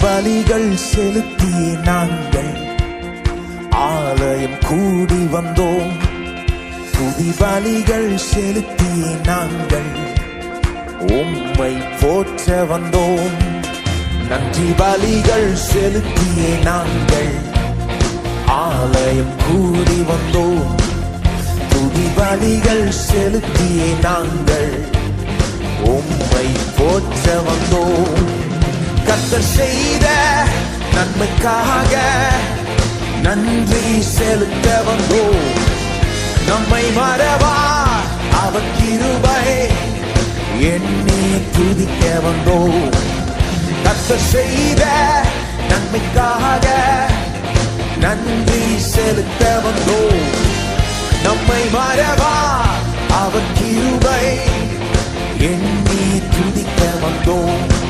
பலிகள் செலுத்தி நாங்கள் ஆலயம் கூடி வந்தோம். துதி பலிகள் செலுத்தி நாங்கள் உம்மை போற்ற வந்தோம். நன்றி பலிகள் செலுத்தியே நாங்கள் ஆலயம் கூடி வந்தோம். துதி பலிகள் செலுத்தியே நாங்கள் உம்மை போற்ற வந்தோம். கர்த்தர் செய்த நன்மைக்காக நன்றி செலுத்த வந்தோம். நம்மை மறவா அவர் கிருபை எண்ணி துதிக்க வந்தோம். கர்த்தர் செய்த நன்மைக்காக நன்றி செலுத்த வந்தோம். நம்மை மறவா அவர் கிருபை எண்ணி துதிக்க வந்தோம்.